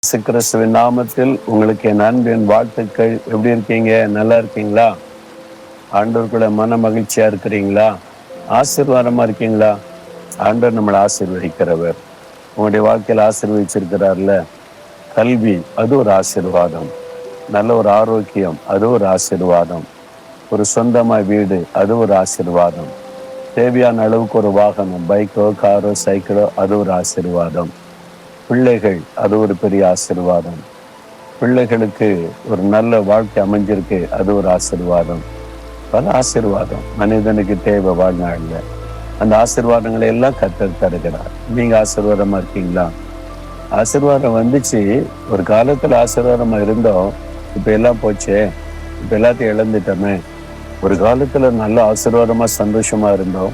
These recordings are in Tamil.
கிறிஸ்துவின் நாமத்தில் உங்களுக்கு என் அன்பின் வாழ்த்துக்கள். எப்படி இருக்கீங்க? நல்லா இருக்கீங்களா? ஆண்டவருக்குள்ள மன மகிழ்ச்சியா இருக்கிறீங்களா? ஆசீர்வாதமா இருக்கீங்களா? ஆண்டவர் நம்மளை ஆசீர்வதிக்கிறவர். உங்களுடைய வாழ்க்கையில் ஆசீர்வதிச்சிருக்கிறார்ல. கல்வி அது ஒரு ஆசீர்வாதம். நல்ல ஒரு ஆரோக்கியம் அது ஒரு ஆசீர்வாதம். ஒரு சொந்தமா வீடு அது ஒரு ஆசீர்வாதம். தேவையான அளவுக்கு ஒரு வாகனம், பைக்கோ காரோ சைக்கிளோ அது ஒரு ஆசீர்வாதம். பிள்ளைகள் அது ஒரு பெரிய ஆசீர்வாதம். பிள்ளைகளுக்கு ஒரு நல்ல வாழ்க்கை அமைஞ்சிருக்கு அது ஒரு ஆசீர்வாதம். பல ஆசீர்வாதம் மனிதனுக்கு தேவை வாழ்நாள்ல. அந்த ஆசீர்வாதங்களை எல்லாம் கர்த்தர் தருகிறார். நீங்க ஆசீர்வாதமா இருக்கீங்களா? ஆசீர்வாதம் வந்துச்சு. ஒரு காலத்துல ஆசீர்வாதமா இருந்தோம், இப்ப எல்லாம் போச்சே, இப்ப எல்லாத்தையும் இழந்துட்டோமே. ஒரு காலத்துல நல்ல ஆசீர்வாதமா சந்தோஷமா இருந்தோம்,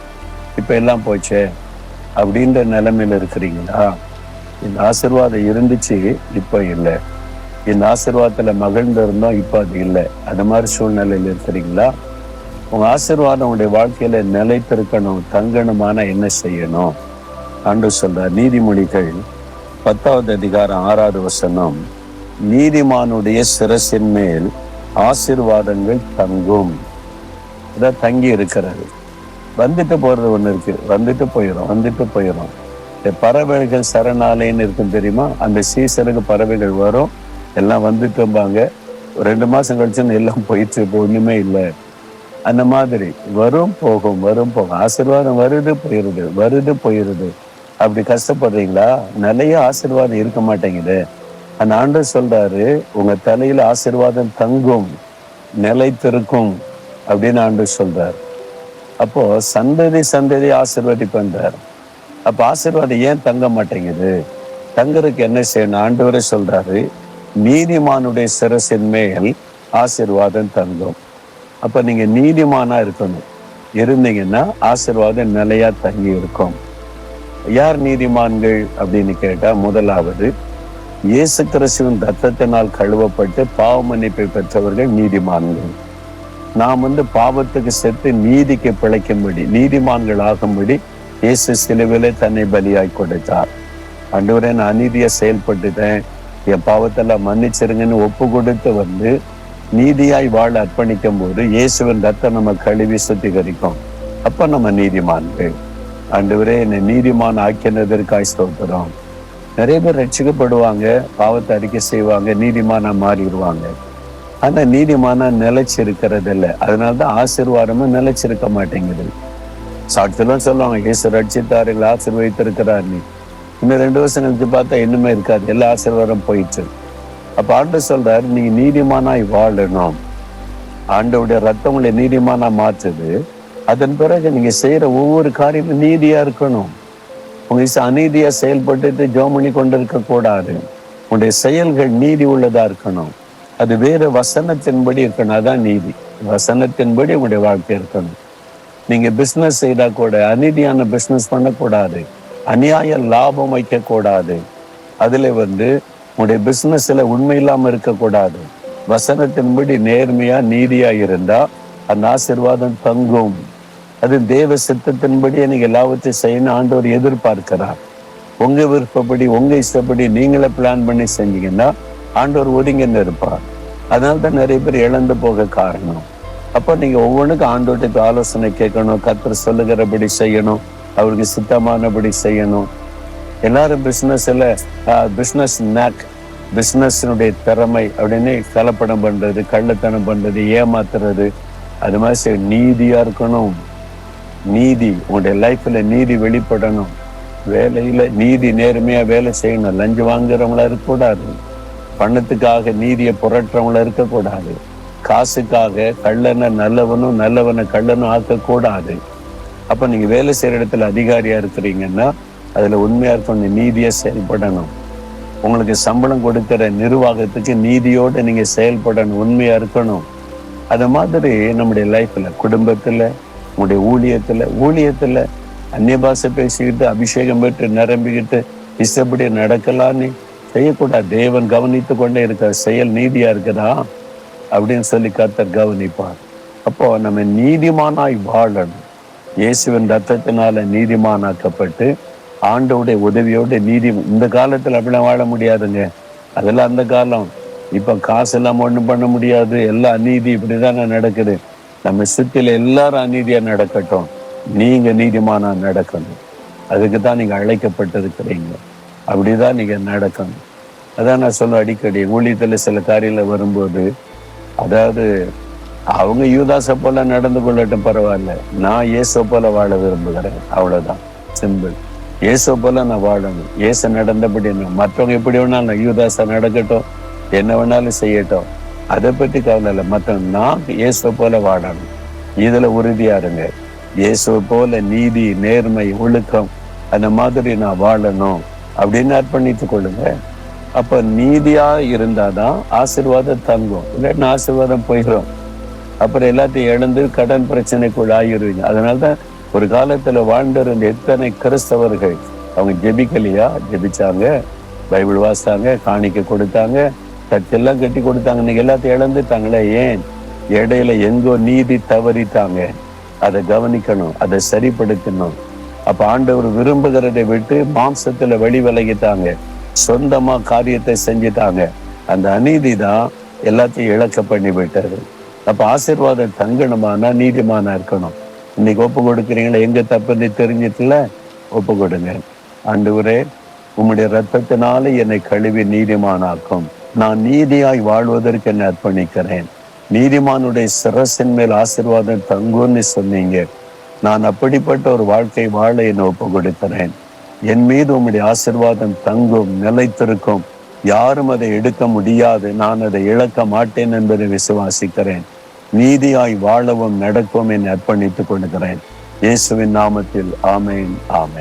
இப்ப எல்லாம் போச்சே அப்படின்ற நிலைமையில இருக்கிறீங்களா? இந்த ஆசீர்வாதம் இருந்துச்சு, இப்ப இல்லை. இந்த ஆசீர்வாதத்துல மகிழ்ந்து இருந்தோம், இப்ப அது இல்லை. அது மாதிரி சூழ்நிலையில இருக்கிறீங்களா? உங்க ஆசீர்வாதம் உங்களுடைய வாழ்க்கையில நிலைத்திருக்கணும், தங்கணுமான என்ன செய்யணும்? ஆண்டவர் சொல்றார். நீதிமொழிகள் 10வது அதிகாரம் 6வது வசனம், நீதிமானுடைய சிரசின் மேல் ஆசீர்வாதங்கள் தங்கும். இதான் தங்கி இருக்கிறது. வந்துட்டு போறது ஒண்ணு இருக்கு, வந்துட்டு போயிடும். இந்த பறவைகள் சரணாலயன்னு இருக்கும் தெரியுமா? அந்த சீசனுக்கு பறவைகள் வரும், எல்லாம் வந்துட்டும்பாங்க. 2 மாசம் கழிச்சுன்னு எல்லாம் போயிடுச்சு, இப்போ ஒண்ணுமே இல்லை. அந்த மாதிரி வரும் போகும். ஆசீர்வாதம் வருது போயிருது. அப்படி கஷ்டப்படுறீங்களா? நிறைய ஆசீர்வாதம் இருக்க மாட்டேங்குது. அந்த ஆண்டவர் சொல்றாரு, உங்க தலையில ஆசீர்வாதம் தங்கும், நிலைத்திருக்கும் அப்படின்னு ஆண்டவர் சொல்றாரு. அப்போ சந்ததி ஆசீர்வதிப்பன்றார். அப்ப ஆசீர்வாதம் ஏன் தங்க மாட்டேங்குது? தங்கறதுக்கு என்ன செய்யணும்? ஆண்டவரே சொல்றாரு, நீதிமானுடைய சிரசின் மேல் ஆசீர்வாதம் தங்கும். அப்ப நீங்க நீதிமானா இருக்கணும். இருந்தீங்கன்னா ஆசீர்வாதம் நிலையா தங்கி இருக்கும். யார் நீதிமான்கள் அப்படின்னு கேட்டா, முதலாவது இயேசு கிறிஸ்துவின் ரத்தத்தினால் கழுவப்பட்டு பாவ மன்னிப்பை பெற்றவர்கள் நீதிமான்கள். நாம் பாவத்துக்கு செத்து நீதிக்கு பிழைக்கும்படி, நீதிமான்கள் ஆகும்படி இயேசு சிலுவிலே தன்னை பலியாய் கொடுத்தார். ஆண்டவரே, நான் அநீதியா செயல்பட்டுட்டேன், என் பாவத்தெல்லாம் மன்னிச்சிருங்கன்னு ஒப்பு கொடுத்து நீதியாய் வாழ அர்ப்பணிக்கும் போது இயேசுவின் ரத்தம் நம்ம கழுவி சுத்திகரிக்கும். அப்ப நம்ம நீதிமான்கள். ஆண்டவரே, என்னை நீதிமான் ஆக்கினதற்காய் ஸ்தோத்திரம். நிறைய பேர் ரட்சிக்கப்படுவாங்க, பாவத்தை அறிக்கை செய்வாங்க, நீதிமானா மாறிடுவாங்க. ஆனா நீதிமானா நிலைச்சிருக்கிறது இல்லை. அதனாலதான் ஆசீர்வாதமும் நிலைச்சிருக்க மாட்டேங்குது. சாட்சியெல்லாம் சொல்லுவாங்க, இயேசு ரட்சித்தார்கள், ஆசீர்வதித்திருக்கிறார். நீ இன்னும் 2 வருஷம் கழிச்சு பார்த்தா இன்னுமே இருக்காது, எல்லா ஆசீர்வாதம் போயிடுச்சு. அப்ப ஆண்டவர் சொல்றாரு, நீங்க நீதிமானாய் வாழணும். ஆண்டவருடைய ரத்தம் உங்களை நீதிமானா மாற்றுது. அதன் பிறகு நீங்க செய்யற ஒவ்வொரு காரியமும் நீதியா இருக்கணும். உங்க அநீதியா செயல்பட்டு ஜெபம் பண்ணி கொண்டு இருக்க கூடாது. உங்களுடைய செயல்கள் நீதி உள்ளதா இருக்கணும். அது வேற வசனத்தின்படி இருக்கணும். அதான் நீதி. வசனத்தின்படி உங்களுடைய வாழ்க்கை இருக்கணும். நீங்க பிசினஸ் செய்தா கூட அநீதியான பிசினஸ் பண்ணக்கூடாது, அநியாய லாபம் வைக்க கூடாது. அதுல உங்களுடைய பிசினஸ்ல உண்மை இல்லாம இருக்கக்கூடாது. வசனத்தின்படி நேர்மையா நீதியா இருந்தா அந்த ஆசீர்வாதம் தங்கும். அது தேவ சித்தத்தின்படி நீங்க எல்லாவற்றையும் செய்யணும் ஆண்டவர் எதிர்பார்க்கிறார். உங்க விருப்பப்படி, உங்க இஷ்டப்படி நீங்களே பிளான் பண்ணி செஞ்சீங்கன்னா ஆண்டவர் ஒதுங்கின்னு இருப்பார். அதனால்தான் நிறைய பேர் இழந்து போக காரணம். அப்ப நீங்க ஒவ்வொன்றுக்கும் ஆண்டவருக்கு ஆலோசனை கேட்கணும், கர்த்தர் சொல்லுகிறபடி செய்யணும், அவருக்கு சித்தமானபடி செய்யணும். எல்லாரும் பிசினஸ் நேக், பிசினஸினுடைய திறமை அப்படின்னு கலப்படம் பண்றது, கள்ளத்தனம் பண்றது, ஏமாத்துறது, அது மாதிரி நீதியா இருக்கணும். நீதி உங்களுடைய லைஃப்ல நீதி வெளிப்படணும். வேலையில நீதி, நேர்மையா வேலை செய்யணும். லஞ்சம் வாங்குறவங்களா இருக்கக்கூடாது. பணத்துக்காக நீதியை புரட்டுறவங்களா இருக்கக்கூடாது. காசுக்காக கள்ளனை நல்லவனும் நல்லவனை கள்ளனும் ஆக்கக்கூடாது. அப்ப நீங்க வேலை செய்யற இடத்துல அதிகாரியா இருக்கிறீங்கன்னா அதுல உண்மையா இருக்கணும், நீதியா செயல்படணும். உங்களுக்கு சம்பளம் கொடுக்கிற நிர்வாகத்துக்கு நீதியோடு நீங்க செயல்படணும், உண்மையா இருக்கணும். அது மாதிரி நம்முடைய லைஃப்ல, குடும்பத்துல, உங்களுடைய ஊழியத்துல அந்நிய பாஷை பேசிக்கிட்டு அபிஷேகம் பெற்று நிரம்பிக்கிட்டு இஷ்டப்படி நடக்கலான்னு செய்யக்கூடாது. தேவன் கவனித்து கொண்டே இருக்கிற செயல் நீதியா இருக்குதா அப்படின்னு சொல்லி கர்த்தர் கவனிப்பார். அப்போ நம்ம நீதிமானாய் வாழணும். இயேசுவின் ரத்தத்தினால நீதிமானாக்கப்பட்டு ஆண்டவுடைய உதவியோட இந்த காலத்துல அப்படிலாம் வாழ முடியாதுங்க. அதெல்லாம் அந்த காலம். இப்ப காசு எல்லாம் ஒண்ணும் பண்ண முடியாது, எல்லாம் அநீதி இப்படிதானே நடக்குது. நம்ம சுத்தில எல்லாரும் அநீதியா நடக்கட்டும், நீங்க நீதிமானா நடக்கணும். அதுக்கு தான் நீங்க அழைக்கப்பட்டிருக்கிறீங்க. அப்படிதான் நீங்க நடக்கணும். அதான் நான் சொல்ல அடிக்கடி ஊழியத்துல சில காரியங்கள் வரும்போது, அதாவது அவங்க யூதாசை போல நடந்து கொள்ளட்டும், பரவாயில்ல. நான் இயேசு போல வாழ விரும்புகிறேன், அவ்வளவுதான். சிம்பிள். இயேசு போல நான் வாழணும். இயேசு நடந்தபடி மற்றவங்க எப்படி வேணாலும் யூதாசா நடக்கட்டும், என்ன வேணாலும் செய்யட்டும், அதை பத்தி கவலை இல்லை. மற்றவங்க நான் இயேசு போல வாழணும், இதுல உறுதியா இருங்க. இயேசு போல நீதி, நேர்மை, ஒழுக்கம் அந்த மாதிரி நான் வாழணும் அப்படின்னு அர்ப்பணித்துக் கொள்ளுங்க. அப்ப நீதியா இருந்தாதான் ஆசீர்வாதம் தங்கும், இல்லைன்னா ஆசீர்வாதம் போயிடும். அப்புறம் எல்லாத்தையும் இழந்து கடன் பிரச்சனைக்குள் ஆகிருவீங்க. அதனாலதான் ஒரு காலத்துல வாழ்ந்திருந்த எத்தனை கிறிஸ்தவர்கள் அவங்க ஜெபிக்கலையா? ஜெபிச்சாங்க, பைபிள் வாசித்தாங்க, காணிக்கை கொடுத்தாங்க, சர்ச்செல்லாம் கட்டி கொடுத்தாங்க. இன்னைக்கு எல்லாத்தையும் இழந்துட்டாங்களே. ஏன்? இடையில எங்கோ நீதி தவறிட்டாங்க. அதை கவனிக்கணும், அதை சரிப்படுத்தணும். அப்ப ஆண்டவர் விரும்புகிறதை விட்டு மாம்சத்துல வழி விலகிட்டாங்க, சொந்தமா காரியத்தை செஞ்சுட்டாங்க. அந்த அநீதி தான் எல்லாத்தையும் இழக்க பண்ணி விட்டது. அப்ப ஆசீர்வாதம் தங்கணுமானா நீதிமானா இருக்கணும். இன்னைக்கு ஒப்பு கொடுக்குறீங்களா? எங்க தப்புன்னு தெரிஞ்சிட்டுல ஒப்பு கொடுங்க. ஆண்டவரே, உம்முடைய ரத்தத்தினால என்னை கழுவி நீதிமானாக்கும். நான் நீதியாய் வாழ்வதற்கு என்னை அர்ப்பணிக்கிறேன். நீதிமானுடைய சிரசின் மேல் ஆசீர்வாதம் தங்கும்னு சொன்னீங்க. நான் அப்படிப்பட்ட ஒரு வாழ்க்கை வாழ என்னை ஒப்பு கொடுக்கிறேன். என் மீது உம்முடைய ஆசீர்வாதம் தங்கும், நிலைத்திருக்கும். யாரும் அதை எடுக்க முடியாது. நான் அதை இழக்க மாட்டேன் என்பதை விசுவாசிக்கிறேன். நீதியாய் வாழவும் நடக்கவும் என்னை அர்ப்பணித்துக் கொள்கிறேன். இயேசுவின் நாமத்தில் ஆமென், ஆமென்.